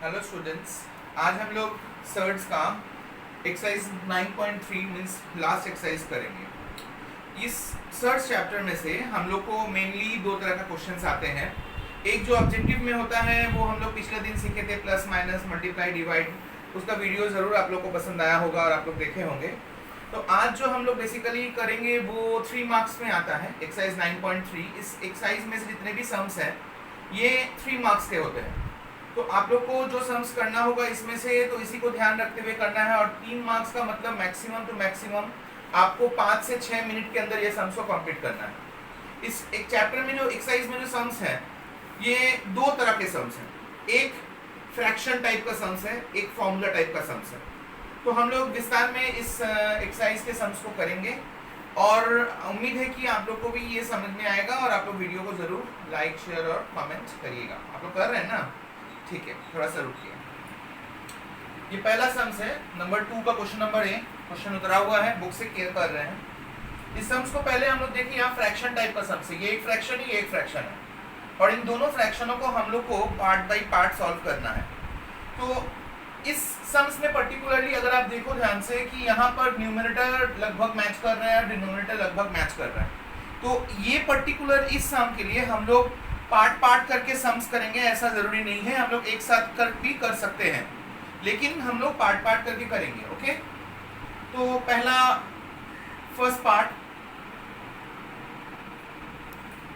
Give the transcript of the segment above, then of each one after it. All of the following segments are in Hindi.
हेलो स्टूडेंट्स, आज हम लोग सर्ट्स का एक्सरसाइज 9.3 मीन्स लास्ट एक्सरसाइज करेंगे। इस सर्ट्स चैप्टर में से हम लोग को मेनली दो तरह का क्वेश्चंस आते हैं। एक जो ऑब्जेक्टिव में होता है वो हम लोग पिछले दिन सीखे थे, प्लस माइनस मल्टीप्लाई डिवाइड। उसका वीडियो ज़रूर आप लोग को पसंद आया होगा और आप लोग देखे होंगे। तो आज जो हम लोग बेसिकली करेंगे वो 3 मार्क्स में आता है, एक्सरसाइज 9.3। इस एक्सरसाइज में से जितने भी सम्स हैं ये 3 मार्क्स के होते हैं। तो आप लोग को जो सम्स करना होगा इसमें से, तो इसी को ध्यान रखते हुए करना है। और 3 मार्क्स का मतलब मैक्सिमम टू मैक्सिमम आपको 5 से 6 मिनट के अंदर ये सम्स को कंप्लीट करना है। इस एक चैप्टर में जो एक्सरसाइज में जो सम्स हैं ये दो तरह के सम्स हैं। एक फ्रैक्शन टाइप का सम्स है, एक फॉर्मूला टाइप का सम्स है। तो हम लोग विस्तार में इस एक्सरसाइज के सम्स को करेंगे और उम्मीद है कि आप लोग को भी ये समझ में आएगा और आप लोग वीडियो को जरूर लाइक शेयर और कमेंट करिएगा। आप लोग कर रहे हैं ना? ठीक है, थोड़ा सा रुकिए। ये पहला सम्स है, नंबर 2 का क्वेश्चन नंबर ए। क्वेश्चन उतरा हुआ है, बुक से केयर कर रहे हैं। इस सम्स को पहले हम लोग देखिए, यहाँ फ्रैक्शन टाइप का सम्स है। ये एक फ्रैक्शन है, ये एक फ्रैक्शन है और इन दोनों फ्रैक्शनों को हम लोग को पार्ट बाई पार्ट सॉल्व करना है। तो इस सम्स में पर्टिकुलरली अगर आप देखो ध्यान से कि यहाँ पर न्यूमरेटर लगभग मैच कर रहा है और डिनोमिनेटर लगभग मैच कर रहा है। तो ये पर्टिकुलर इस सम के लिए हम लोग पार्ट करके सम्स करेंगे, ऐसा जरूरी नहीं है। हम लोग एक साथ कर भी कर सकते हैं, लेकिन हम लोग पार्ट करके करेंगे। ओके, तो पहला फर्स्ट पार्ट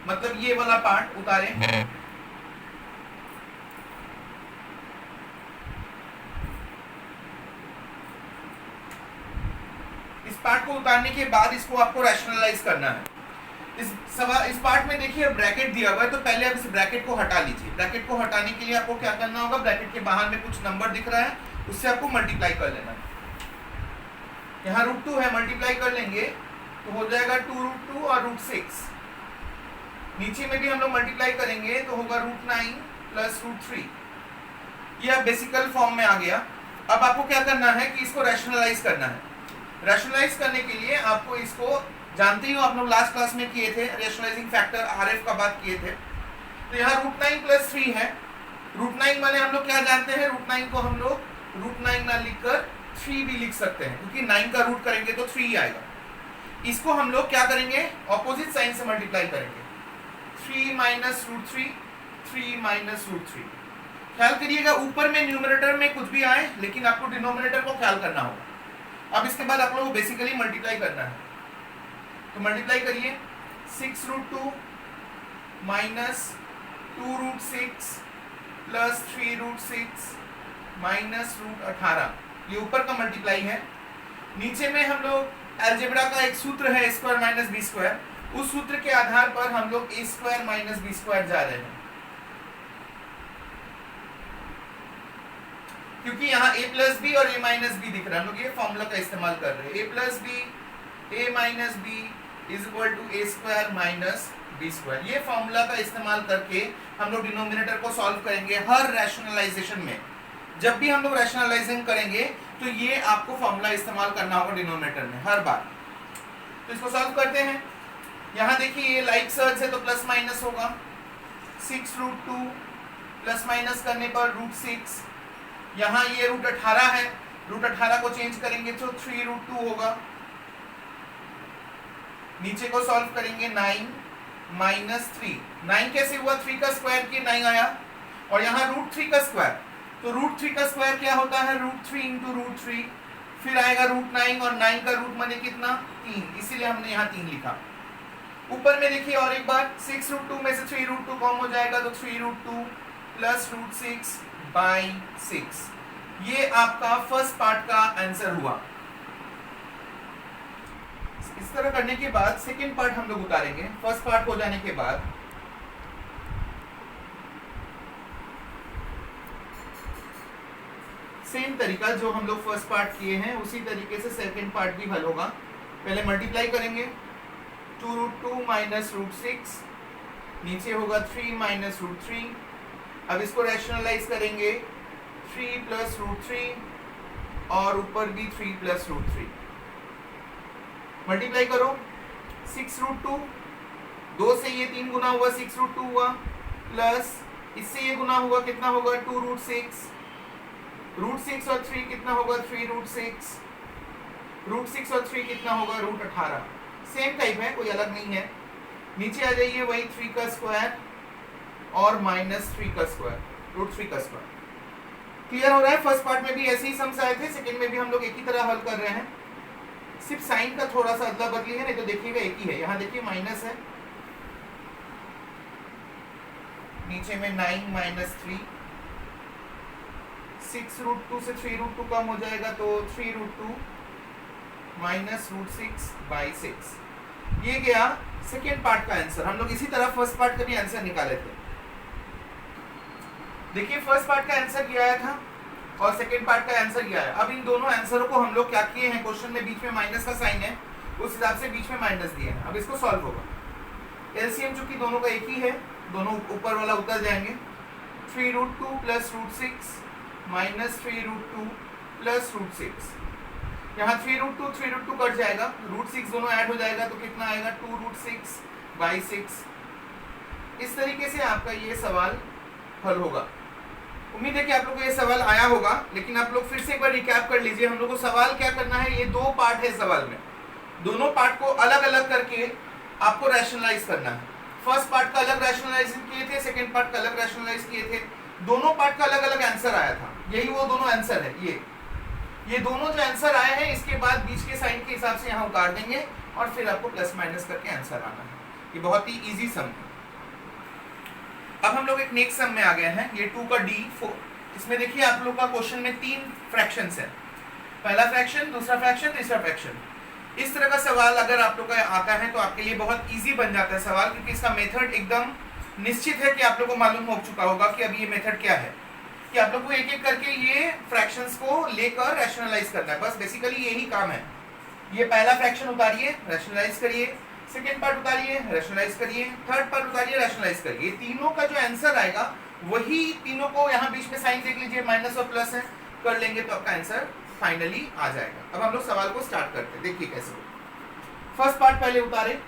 मतलब ये वाला पार्ट उतारें। इस पार्ट को उतारने के बाद इसको आपको रैशनलाइज करना है। इस पार्ट में देखिए ब्रैकेट दिया हुआ है, तो पहले आप इस ब्रैकेट को हटा लीजिए। ब्रैकेट को हटाने के लिए आपको क्या करना होगा, ब्रैकेट के बाहर में कुछ नंबर दिख रहा है, उससे आपको मल्टीप्लाई कर लेना है। यहाँ √2 है, मल्टीप्लाई कर लेंगे तो हो जाएगा 2√2 और √6। नीचे में भी हम लोग मल्टीप्लाई करेंगे तो होगा √9 प्लस √3। ये अब बेसिकल फॉर्म में आ गया। अब आपको क्या करना है कि इसको रैशनलाइज करना है। रैशनलाइज करने के लिए आपको इसको, जानते ही हो आप लोग लास्ट क्लास में किए थे, रैशनलाइजिंग फैक्टर RF का बात किए थे। तो यहाँ √9 प्लस 3 है। √9 माने हम लोग क्या जानते हैं, √9 को हम लोग √9 ना लिखकर 3 भी लिख सकते हैं, क्योंकि 9 का रूट करेंगे तो 3 आएगा। इसको हम लोग क्या करेंगे, ऑपोजिट साइन से मल्टीप्लाई करेंगे। 3 माइनस √3, 3 माइनस √3। ख्याल करिएगा ऊपर में न्यूमरेटर में कुछ भी आए, लेकिन आपको डिनोमिनेटर को ख्याल करना होगा। अब इसके बाद आप लोगों को बेसिकली मल्टीप्लाई करना है, तो मल्टीप्लाई करिए। 6√2 माइनस 2√6 प्लस 3√6 माइनस √18। ये ऊपर का मल्टीप्लाई है। नीचे में हम लोग अलजेब्रा का एक सूत्र है A² माइनस B², उस सूत्र के आधार पर हम लोग A² माइनस B² जा रहे हैं, क्योंकि यहाँ A प्लस बी और A माइनस बी दिख रहा है। हम लोग ये फॉर्मूला का इस्तेमाल कर रहे हैं। A plus B A minus B is equal to A² minus B²। ये फॉर्मूला का इस्तेमाल करके हम लोग डिनोमिनेटर को सॉल्व करेंगे हर रैशनलाइजेशन में। जब भी हम लोग रैशनलाइजिंग करेंगे तो ये आपको फॉर्मूला इस्तेमाल करना होगा डिनोमिनेटर में हर बार। तो इसको सॉल्व करते हैं। यहाँ देखिए ये लाइक सर्च है तो प्लस माइनस होगा। 6√2 प्लस माइनस करने पर √6। यहाँ ये √18 है, √18 को चेंज करेंगे तो 3√2 होगा। नीचे को सॉल्व करेंगे 9 माइनस 3। 9 कैसे हुआ, 3 का स्क्वायर किए 9 आया, और यहाँ √3 का स्क्वायर, तो √3 का स्क्वायर क्या होता है, √3 इंटू √3, फिर आएगा √9 और 9 का रूट माने कितना, 3, इसीलिए हमने यहाँ 3 लिखा। ऊपर में देखिए और एक बार, 6√2 में से 3√2 कम हो जाएगा तो 3√2 प्लस √6 बाई 6। ये आपका फर्स्ट पार्ट का आंसर हुआ। इस तरह करने के बाद सेकेंड पार्ट हम लोग उतारेंगे। फर्स्ट पार्ट हो जाने के बाद सेम तरीका जो हम लोग फर्स्ट पार्ट किए हैं उसी तरीके से सेकेंड पार्ट भी हल होगा। पहले मल्टीप्लाई करेंगे, 2√2 माइनस √6, नीचे होगा 3 माइनस √3। अब इसको रैशनलाइज करेंगे, 3 प्लस √3 और ऊपर भी 3 प्लस √3। मल्टीप्लाई करो, 6√2, 2 से ये 3 गुना हुआ 6√2 हुआ, प्लस इससे ये गुना हुआ कितना होगा 2√6 रूट 6 और 3 कितना होगा 3 रूट 6, रूट 6 और 3 कितना होगा रूट 18। सेम टाइप है, कोई अलग नहीं है। नीचे आ जाइए, वही 3 का स्क्वायर और माइनस 3 का स्क्वायर, रूट 3 का स्क्वायर। क्लियर हो रहा है? फर्स्ट पार्ट में भी ऐसे ही सम्स आए थे, सेकंड में भी हम लोग एक ही तरह हल कर रहे हैं, सिर्फ साइन का थोड़ा सा अदला बदली है, नहीं तो देखिएगा एक ही है। यहाँ देखिए माइनस है, नीचे में 9 माइनस 3, 6 रूट 2 से 3 रूट 2 कम हो जाएगा तो 3 रूट 2 माइनस रूट 6 बाई 6। ये गया सेकेंड पार्ट का आंसर। हम लोग इसी तरह फर्स्ट पार्ट का भी आंसर निकाले थे। देखिए फर्स्ट पार्ट का आंसर क्या आया था और सेकेंड पार्ट का आंसर क्या है। अब इन दोनों आंसरों को हम लोग क्या किए हैं, क्वेश्चन में बीच में माइनस का साइन है, उस हिसाब से बीच में माइनस दिए हैं। अब इसको सॉल्व होगा। एलसीएम चूंकि दोनों का एक ही है, दोनों ऊपर वाला उतर जाएंगे। 3 root 2 plus root 6 minus 3 root 2 plus root 6। यहाँ 3 रूट 2 कट जाएगा, रूट 6 दोनों ऐड हो जाएगा तो कितना आएगा 2 रूट 6 बाई 6। इस तरीके से आपका ये सवाल हल होगा। उम्मीद है कि आप लोग को ये सवाल आया होगा, लेकिन आप लोग फिर से एक बार रिकैप कर लीजिए। हम लोग को सवाल क्या करना है, ये दो पार्ट है सवाल में, दोनों पार्ट को अलग अलग करके आपको रैशनलाइज करना है। फर्स्ट पार्ट का अलग रैशनलाइज किए थे, सेकंड पार्ट का अलग रैशनलाइज किए थे, दोनों पार्ट का अलग अलग आंसर आया था। यही वो दोनों आंसर है, ये दोनों जो आंसर आए हैं, इसके बाद बीच के साइन के हिसाब से यहाँ उतार देंगे और फिर आपको प्लस माइनस करके आंसर आना है। ये बहुत ही इजी सम है। अब हम लोग एक नेक्स्ट सम में आ गए हैं, ये 2 का D4। इसमें देखिए आप लोग का क्वेश्चन में 3 फ्रैक्शंस है, पहला फ्रैक्शन, दूसरा फ्रैक्शन, तीसरा फ्रैक्शन। इस तरह का सवाल अगर आप लोग का आता है तो आपके लिए बहुत इजी बन जाता है सवाल, क्योंकि इसका मेथड एकदम निश्चित है कि आप लोग को मालूम हो चुका होगा कि अब ये मेथड क्या है, कि आप लोग को एक एक करके ये फ्रैक्शंस को लेकर रैशनलाइज करना है। बस बेसिकली यही काम है। ये पहला फ्रैक्शन उतारिए, रैशनलाइज करिए, सेकेंड पार्ट उतारिए, रैशनलाइज करिए, थर्ड पार्ट उतारिए, रैशनलाइज करिए। तीनों का जो आंसर आएगा वही तीनों को यहाँ बीच में साइन देख लीजिए, माइनस और प्लस है, कर लेंगे तो आपका आंसर फाइनली आ जाएगा। अब हम लोग सवाल को स्टार्ट करते हैं, देखिए कैसे हो। फर्स्ट पार्ट पहले उतारे,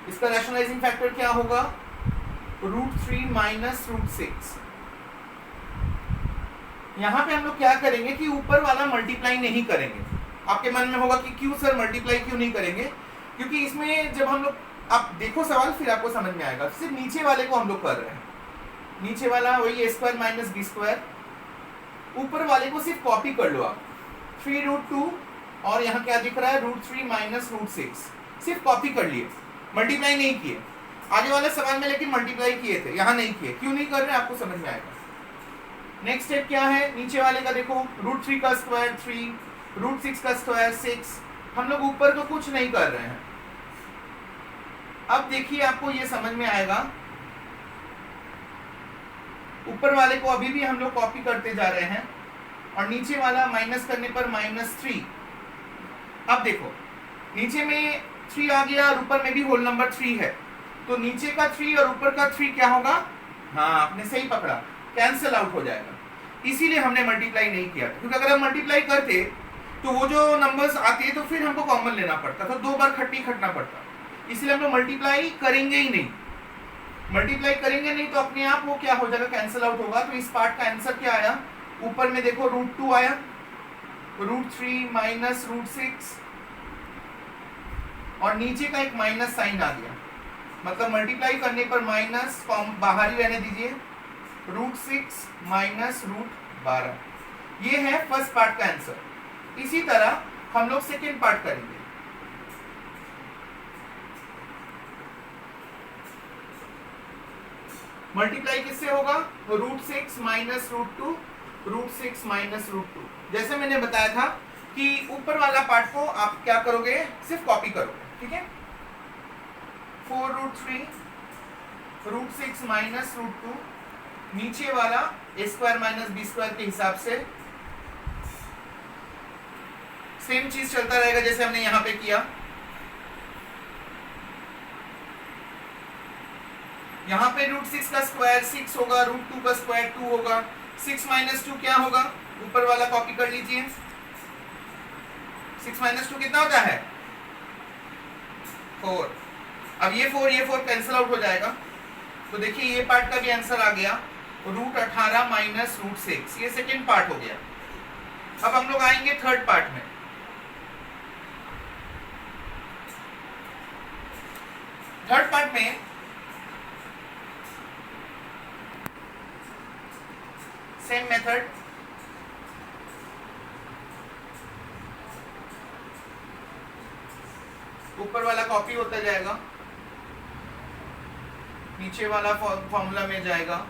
इसका रैशनलाइजिंग फैक्टर क्या होगा, रूट 3 माइनस रूट 6। यहाँ पे हम लोग क्या करेंगे कि ऊपर वाला मल्टीप्लाई नहीं करेंगे। आपके मन में होगा कि क्यों सर मल्टीप्लाई क्यों नहीं करेंगे, क्योंकि इसमें जब हम लोग, आप देखो सवाल फिर आपको समझ में आएगा। सिर्फ नीचे वाले को हम लोग कर रहे हैं, नीचे वाला वही a square minus b square, ऊपर वाले को सिर्फ कॉपी कर लो आप, 3 रूट 2 और यहाँ क्या दिख रहा है रूट 3 माइनस रूट 6, सिर्फ कॉपी कर लिए, मल्टीप्लाई नहीं किए। आगे वाले सवाल में लेकिन मल्टीप्लाई किए थे, यहाँ नहीं किए। क्यों नहीं कर रहे आपको समझ में आएगा। नेक्स्ट स्टेप क्या है, नीचे वाले का देखो, रूट 3 का स्क्वायर 3, रूट 6 का स्क्वायर 6। हम लोग ऊपर को कुछ नहीं कर रहे हैं। अब देखिए आपको ये समझ में आएगा, ऊपर वाले को अभी भी हम लोग कॉपी करते जा रहे हैं और नीचे वाला माइनस करने पर -3। अब देखो नीचे में 3 आ गया और ऊपर में भी होल नंबर 3 है, तो नीचे का 3 और ऊपर का 3 क्या होगा, हाँ आपने सही पकड़ा, कैंसिल आउट हो जाएगा। इसीलिए हमने मल्टीप्लाई नहीं किया, क्योंकि अगर हम मल्टीप्लाई करते तो वो जो नंबर्स आते तो फिर हमको कॉमन लेना पड़ता था, 2 बार खट्टी खटना पड़ता। इसलिए हम लोग मल्टीप्लाई करेंगे ही नहीं, मल्टीप्लाई करेंगे नहीं तो अपने आप वो क्या हो जाएगा, कैंसिल आउट होगा। तो इस पार्ट का आंसर क्या आया, ऊपर में देखो रूट 2 आया, रूट 3 माइनस रूट 6 और नीचे का एक माइनस साइन आ गया, मतलब मल्टीप्लाई करने पर माइनस बाहर ही रहने दीजिए, रूट 6 माइनस रूट 12। ये है फर्स्ट पार्ट का आंसर। इसी तरह हम लोग सेकेंड पार्ट करेंगे। मल्टीप्लाई किससे होगा, root 6 minus root 2, root 6 minus root 2। जैसे मैंने बताया था कि ऊपर वाला पार्ट को आप क्या करोगे, सिर्फ कॉपी करोगे, ठीक है। 4 रूट 3, रूट 6 माइनस रूट 2, नीचे वाला a square minus b square के हिसाब से सेम चीज चलता रहेगा जैसे हमने यहां पे किया। यहाँ पे रूट 6 का स्क्वायर 6 होगा, रूट 2 का स्क्वायर 2 होगा, 6 माइनस 2 क्या होगा, ऊपर वाला कॉपी कर लीजिए। 6 माइनस 2 कितना होता है, 4। अब ये 4 कैंसिल आउट हो जाएगा, तो देखिए ये पार्ट का भी आंसर आ गया, √18 माइनस √6, ये सेकेंड पार्ट हो गया। अब हम लोग आएंगे थर्ड पार्ट में। थर्ड पार्ट में सेम मेथड, ऊपर वाला कॉपी होता जाएगा, नीचे वाला फॉर्मूला में जाएगा।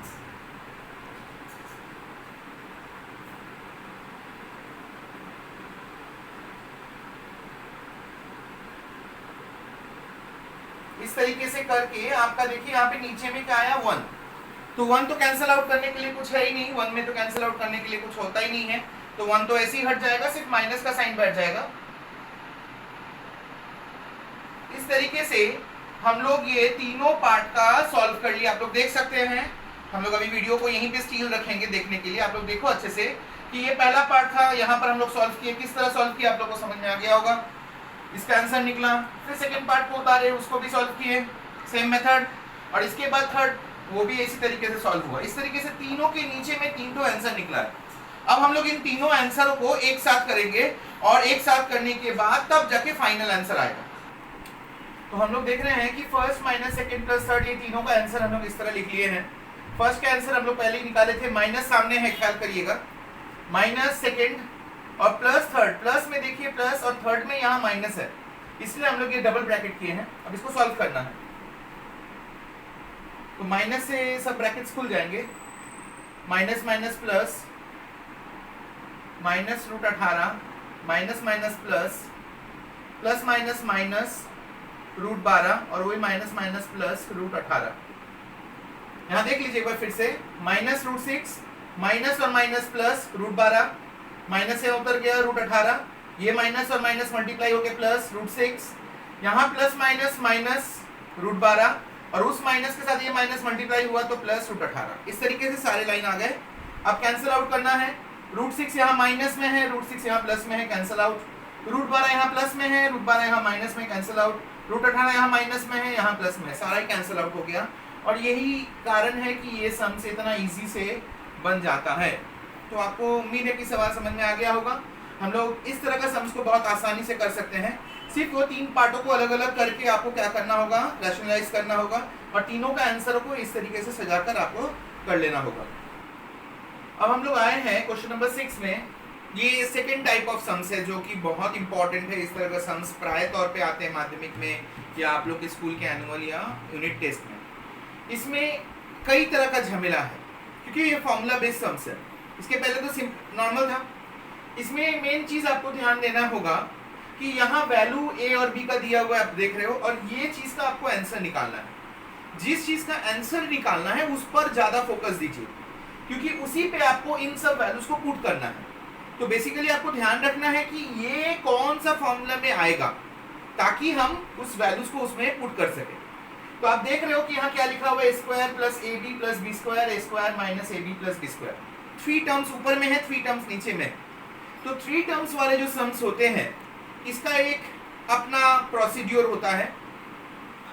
इस तरीके से करके आपका देखिए यहाँ पे नीचे में क्या आया 1, तो 1 तो कैंसिल आउट करने के लिए कुछ है ही नहीं, 1 में तो कैंसिल आउट करने के लिए कुछ होता ही नहीं है, तो 1 तो ऐसे ही हट जाएगा, सिर्फ माइनस का साइन बैठ जाएगा। इस तरीके से हम लोग ये तीनों पार्ट का सॉल्व कर लिया। आप लोग देख सकते हैं, हम लोग अभी वीडियो को यहीं पे स्टील रखेंगे देखने के लिए। आप लोग देखो अच्छे से कि ये पहला पार्ट था, यहाँ पर हम लोग सॉल्व किए, किस तरह सॉल्व किया आप लोग को समझ में आ गया होगा। इसका आंसर निकला, फिर सेकंड पार्ट को उतारे, उसको भी सॉल्व किए सेम मेथड, और इसके बाद थर्ड, वो भी इसी तरीके से सॉल्व हुआ। इस तरीके से तीनों के नीचे में 3 आंसर निकला है। अब हम लोग इन तीनों आंसरों को एक साथ करेंगे, और एक साथ करने के बाद तब जाके फाइनल आंसर आएगा। तो हम लोग देख रहे हैं कि first minus second plus third, ये तीनों का आंसर हम लोग इस तरह लिख लिए हैं। फर्स्ट का आंसर हम लोग पहले ही निकाले थे, माइनस सामने है, ख्याल करिएगा, माइनस सेकंड और प्लस थर्ड, प्लस में देखिए प्लस और थर्ड में यहाँ माइनस है, इसलिए हम लोग ये डबल ब्रैकेट किए हैं। अब इसको सॉल्व करना है, तो माइनस से सब ब्रैकेट्स खुल जाएंगे, minus minus plus, minus √18 minus minus plus, plus minus minus √12 और वही माइनस माइनस प्लस √18। यहाँ देख लीजिए एक बार फिर से, माइनस √6 माइनस और माइनस प्लस √12, माइनस से उतर गया √18, ये माइनस और माइनस मल्टीप्लाई हो गया प्लस √6, यहाँ प्लस माइनस माइनस √12 और उस माइनस के साथ ये माइनस मल्टीप्लाई हुआ तो प्लस √18। इस तरीके से सारे लाइन आ गए। अब कैंसिल आउट करना है, √6 यहाँ माइनस में है, √6 यहाँ प्लस में है, कैंसिल आउट, √12 यहाँ प्लस में है, √12 यहाँ माइनस में, कैंसिल आउट, √18 यहाँ माइनस में है, यहाँ प्लस में, सारा ही कैंसिल आउट हो गया। और यही कारण है कि ये सम से इतना इजी से बन जाता है। तो आपको उम्मीद है कि सवाल समझ में आ गया होगा। हम लोग इस तरह का सम्स को बहुत आसानी से कर सकते हैं। सिर्फ वो 3 पार्टों को अलग अलग करके आपको क्या करना होगा, रैशनलाइज करना होगा, और तीनों का आंसर को इस तरीके से सजाकर आपको कर लेना होगा। अब हम लोग आए हैं क्वेश्चन नंबर 6 में। ये सेकेंड टाइप ऑफ सम्स है जो कि बहुत इंपॉर्टेंट है। इस तरह का सम्स प्राय तौर पे आते हैं माध्यमिक में या आप लोग के स्कूल के एनुअल या यूनिट टेस्ट में। इसमें कई तरह का झमेला है क्योंकि ये फॉर्मूला बेस्ड सम्स है। इसके पहले तो नॉर्मल था। इसमें मेन चीज आपको ध्यान देना होगा कि यहाँ वैल्यू ए और बी का दिया हुआ है, आप देख रहे हो, और ये चीज का आपको आंसर निकालना है। जिस चीज का आंसर निकालना है उस पर ज्यादा फोकस दीजिए क्योंकि उसी पे आपको इन सब वैल्यूज को पुट करना है। तो बेसिकली आपको ध्यान रखना है कि ये कौन सा फॉर्मूला में आएगा ताकि हम उस वैल्यूज को उसमें पुट कर सके। तो आप देख रहे हो कि यहाँ क्या लिखा हुआ है, square plus A B plus B square, A square minus A B plus B square. 3 terms ऊपर में है, 3 टर्म्स नीचे में। तो 3 टर्म्स वाले जो सम्स होते हैं इसका एक अपना प्रोसीड्यूर होता है।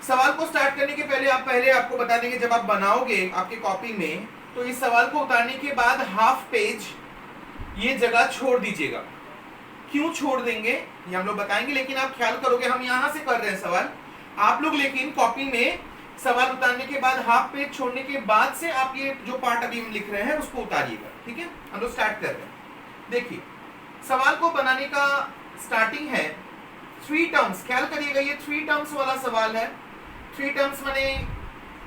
सवाल को स्टार्ट करने के पहले आपको बता देंगे, जब आप बनाओगे आपके कॉपी में तो इस सवाल को उतारने के बाद हाफ पेज ये जगह छोड़ दीजिएगा। क्यों छोड़ देंगे ये हम लोग बताएंगे, लेकिन आप ख्याल करोगे हम यहाँ से कर रहे हैं सवाल, आप लोग लेकिन कॉपी में सवाल उतारने के बाद हाफ पेज छोड़ने के बाद से आप ये जो पार्ट अभी हम लिख रहे हैं उसको उतारिएगा। ठीक है, हम लोग स्टार्ट कर रहे हैं। देखिए सवाल को बनाने का स्टार्टिंग है 3 टर्म्स। ख्याल करिएगा ये 3 टर्म्स वाला सवाल है। 3 टर्म्स माने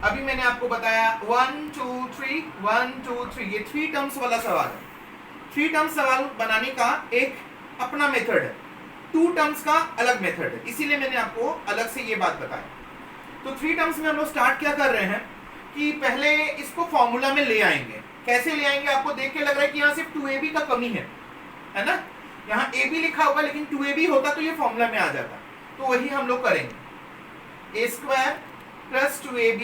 अभी मैंने आपको बताया 1 2 3 1 2 3, ये 3 टर्म्स वाला सवाल है। 3 टर्म्स सवाल बनाने का एक अपना मेथड है, 2 टर्म्स का अलग मेथड है, इसीलिए मैंने आपको अलग से ये बात बताई। तो 3 टर्म्स में हम लोग स्टार्ट क्या कर रहे हैं कि पहले इसको फॉर्मूला में ले आएंगे। कैसे ले आएंगे, आपको देख के लग रहा है कि यहाँ सिर्फ 2ab का कमी है ना, यहाँ ab लिखा होगा लेकिन 2ab होता तो ये फॉर्मूला में आ जाता। तो वही हम लोग करेंगे, a square plus 2ab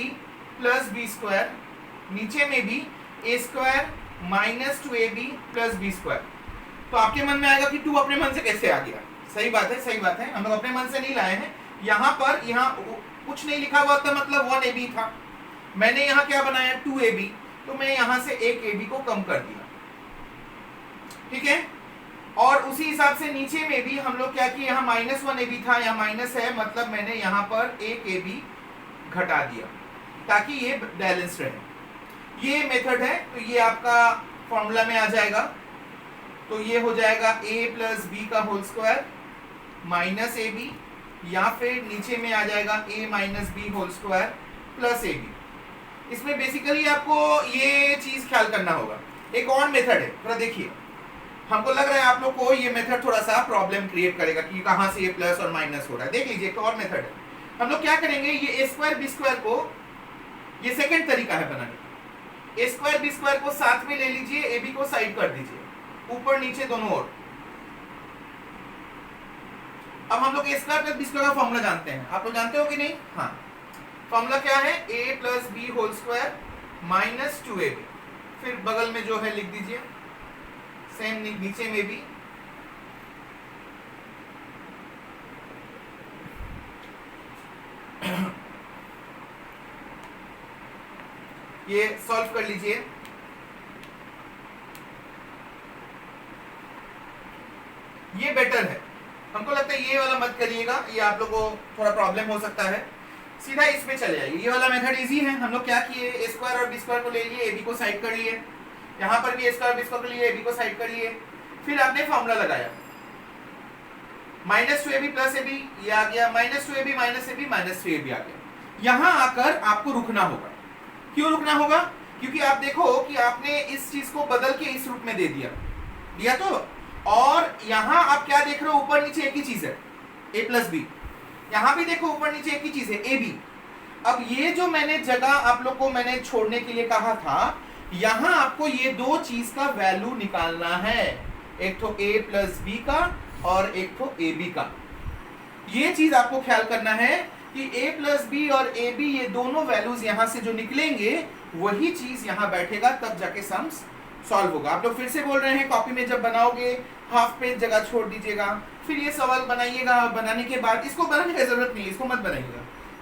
plus B square, नीचे में भी a square minus 2ab plus B square. तो आपके मन में आएगा कि 2 अपने मन से कैसे आ गया। सही बात है, सही बात है, हम लोग अपने मन से नहीं लाए हैं। यहाँ पर यहाँ कुछ नहीं लिखा हुआ था मतलब 1ab था, मैंने यहाँ क्या बनाया 2ab, तो मैं यहाँ से एक ab को कम कर दिया, ठीक है। और उसी हिसाब से नीचे में भी हम लोग क्या किए, यहाँ -1ab था, यहाँ माइनस है, मतलब मैंने यहाँ पर एक ab घटा दिया ताकि ये बैलेंस रहे। ये मेथड है, तो ये आपका फॉर्मूला में आ जाएगा। तो ये हो जाएगा a प्लस बी का whole square minus A B, या फिर नीचे में आ जाएगा a minus B whole square plus A B. इसमें बेसिकली आपको ये चीज ख्याल करना होगा। एक और मेथड है, थोड़ा देखिए, हमको लग रहा है आप लोग को ये मेथड थोड़ा सा प्रॉब्लम क्रिएट करेगा कि कहाँ से ये प्लस और माइनस हो रहा है। देख लीजिए, एक और मेथड है। हम लोग क्या करेंगे, ये ए स्क्वायर बी स्क्वायर को, ये सेकंड तरीका है बनाने। ए स्क्वायर बी स्क्वायर को साथ में ले लीजिए, ए बी को साइड कर दीजिए, ऊपर नीचे दोनों ओर। अब हम लोग ए स्क्वायर प्लस बी स्क्वायर का फॉर्मूला जानते हैं, आप लोग जानते हो कि नहीं? हाँ, फॉर्मूला क्या है, a plus B whole square minus 2ab। फिर बगल में जो है लिख दीजिए, सेम नीचे में भी। ये सॉल्व कर लीजिए। ये बेटर है, हमको लगता है ये वाला मत करिएगा, ये आप लोगों को थोड़ा प्रॉब्लम हो सकता है। सीधा इसमें चले जाइए, ये वाला मेथड इजी है। हम लोग क्या किए, ए स्क्वायर और बी स्क्वायर को ले लिए, ए बी को साइड कर लिए, यहाँ पर भी ए स्क्वायर बी स्क्वायर को लिए, ए बी को साइड कर लिए। फिर आपने फॉर्मूला लगाया, माइनस 2ab प्लस ab, ये आ गया, minus 2ab minus ab minus 3ab आ गया। यहाँ आकर आपको रुकना होगा। क्यों रुकना होगा? क्योंकि आप देखो कि आपने इस चीज को बदल के इस रूप में दे दिया तो, और यहाँ आप क्या देख रहे हो, ऊपर नीचे एक ही चीज है, a प्लस बी। यहाँ भी देखो ऊपर नीचे एक ही चीज है, ए बी। अब ये जो मैंने जगह आप लोग को मैंने छोड़ने के लिए कहा था, यहाँ आपको ये दो चीज का वैल्यू निकालना है, एक तो a प्लस बी का और एक तो ए बी का। ये चीज आपको ख्याल करना है कि a प्लस बी और ए बी, ये दोनों वैल्यूज यहाँ से जो निकलेंगे वही चीज यहाँ बैठेगा, तब जाके सम्स सॉल्व होगा। आप लोग फिर से बोल रहे हैं, कॉपी में जब बनाओगे हाफ पेज जगह छोड़ दीजिएगा, फिर ये सवाल बनाइएगा। बनाने के बाद इसको बनाने की जरूरत नहीं, इसको मत बनाइएगा,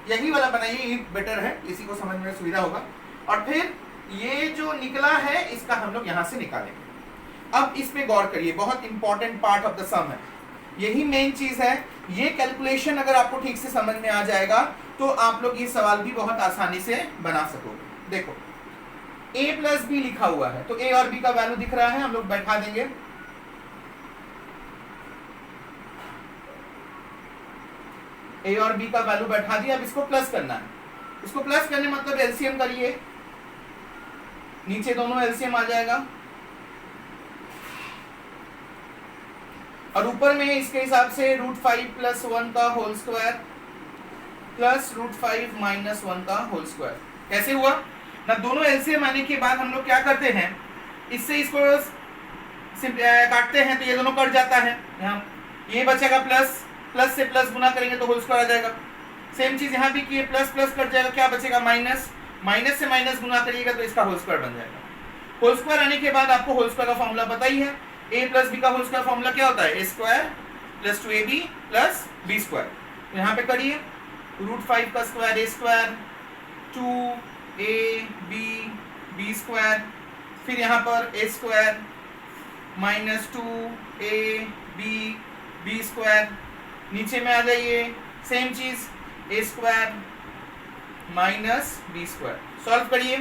यही वाला बनाइए, ये बेटर है, इसी को समझ में सुविधा होगा। और फिर ये जो निकला है इसका हम लोग यहाँ से निकालेंगे। अब इस पे गौर करिए, बहुत इंपॉर्टेंट पार्ट ऑफ द सम है, यही मेन चीज है। ये कैलकुलेशन अगर आपको ठीक से समझ में आ जाएगा तो आप लोग ये सवाल भी बहुत आसानी से बना सकोगे। देखो a प्लस बी लिखा हुआ है, तो a और b का वैल्यू दिख रहा है, हम लोग बैठा देंगे। a और b का वैल्यू बैठा दिया। अब इसको प्लस करना है, इसको प्लस करने मतलब एलसीएम करिए, नीचे दोनों एलसीएम आ जाएगा, और ऊपर में इसके हिसाब से √5 प्लस 1 का होल स्क्वायर प्लस √5 माइनस 1 का होल स्क्वायर। कैसे हुआ ना, दोनों एलसीएम आने के बाद हम लोग क्या करते हैं, इससे इसको काटते हैं तो ये दोनों कट जाता है, यहाँ ये बचेगा प्लस, प्लस से प्लस गुना करेंगे तो होल स्क्वायर आ जाएगा। सेम चीज यहाँ भी किए, प्लस प्लस कट जाएगा, क्या बचेगा माइनस, माइनस से माइनस गुना करिएगा तो इसका होल स्क्वायर बन जाएगा। होल स्क्वायर आने के बाद आपको होल स्क्वायर का फॉर्मूला पता ही है, a प्लस बी का होल स्क्वायर फॉर्मूला क्या होता है, a square plus 2ab plus b square. तो यहाँ पे करिए, √5 का square a square 2ab b square, फिर यहाँ पर a square minus 2ab b square, नीचे में आ जाइए, सेम चीज a square minus b square. Solve करिए,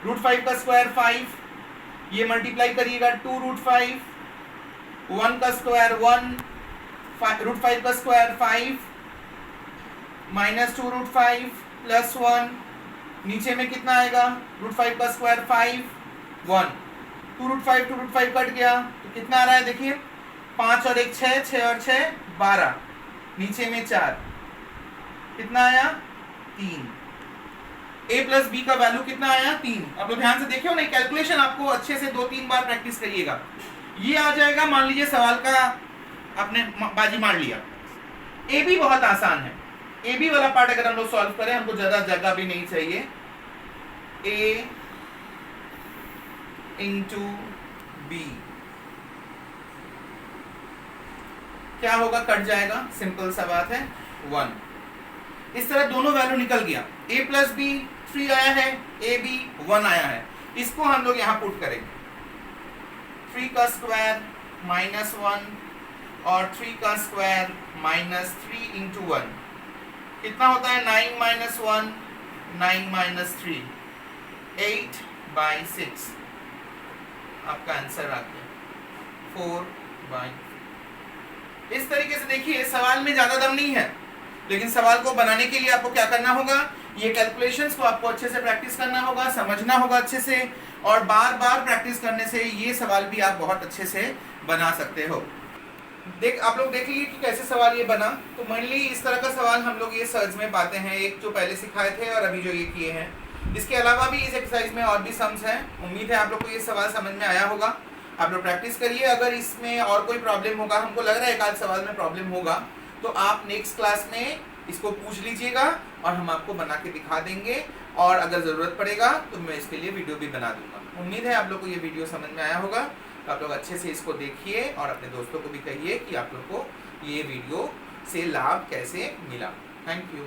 √5 का स्क्वायर 5, ये मल्टीप्लाई करिएगा 2√5, 1 का स्क्वायर 1, √5 का स्क्वायर 5 माइनस 2√5 प्लस 1, नीचे में कितना आएगा, √5 का स्क्वायर 5 1, 2√5 कट गया तो कितना आ रहा है, देखिए 5 और 1 6, 6 और 6 12, नीचे में 4, कितना आया 3। a प्लस बी का वैल्यू कितना आया 3। आप लोग ध्यान से देखिए नहीं, कैलकुलेशन आपको अच्छे से 2-3 बार प्रैक्टिस करिएगा, ये आ जाएगा। मान लीजिए सवाल का आपने बाजी मार लिया। a भी बहुत आसान है, a भी वाला पार्ट अगर हम लोग सॉल्व करें, हमको ज्यादा जगह भी नहीं चाहिए, a इंटू बी क्या होगा, कट जाएगा, सिंपल सा बात है 1। इस तरह दोनों वैल्यू निकल गया, a प्लस बी 3 आया है, ए बी 1 आया है। इसको हम लोग यहाँ पुट करेंगे, 3 का स्क्वायर माइनस 1 और 3 का स्क्वायर माइनस 3 इंटू 1 कितना होता है, 9 माइनस 1 9 माइनस 3 8/6 आपका आंसर आ गया 4/4। इस तरीके से देखिए सवाल में ज्यादा दम नहीं है, लेकिन सवाल को बनाने के लिए आपको क्या करना होगा, ये कैलकुलेशंस को आपको अच्छे से प्रैक्टिस करना होगा, समझना होगा अच्छे से, और बार बार प्रैक्टिस करने से ये सवाल भी आप बहुत अच्छे से बना सकते हो। आप लोग देख लीजिए कि कैसे सवाल ये बना। तो मेनली इस तरह का सवाल हम लोग ये सर्च में पाते हैं, एक जो पहले सिखाए थे और अभी जो ये किए हैं। इसके अलावा भी इस एक्सरसाइज में और भी सम्स हैं। उम्मीद है आप लोग को ये सवाल समझ में आया होगा। आप लोग प्रैक्टिस करिए। अगर इसमें और कोई प्रॉब्लम होगा, हमको लग रहा है एक आध सवाल में प्रॉब्लम होगा, तो आप नेक्स्ट क्लास में इसको पूछ लीजिएगा और हम आपको बना के दिखा देंगे, और अगर ज़रूरत पड़ेगा तो मैं इसके लिए वीडियो भी बना दूंगा। उम्मीद है आप लोग को ये वीडियो समझ में आया होगा। तो आप लोग अच्छे से इसको देखिए और अपने दोस्तों को भी कहिए कि आप लोग को ये वीडियो से लाभ कैसे मिला। Thank you.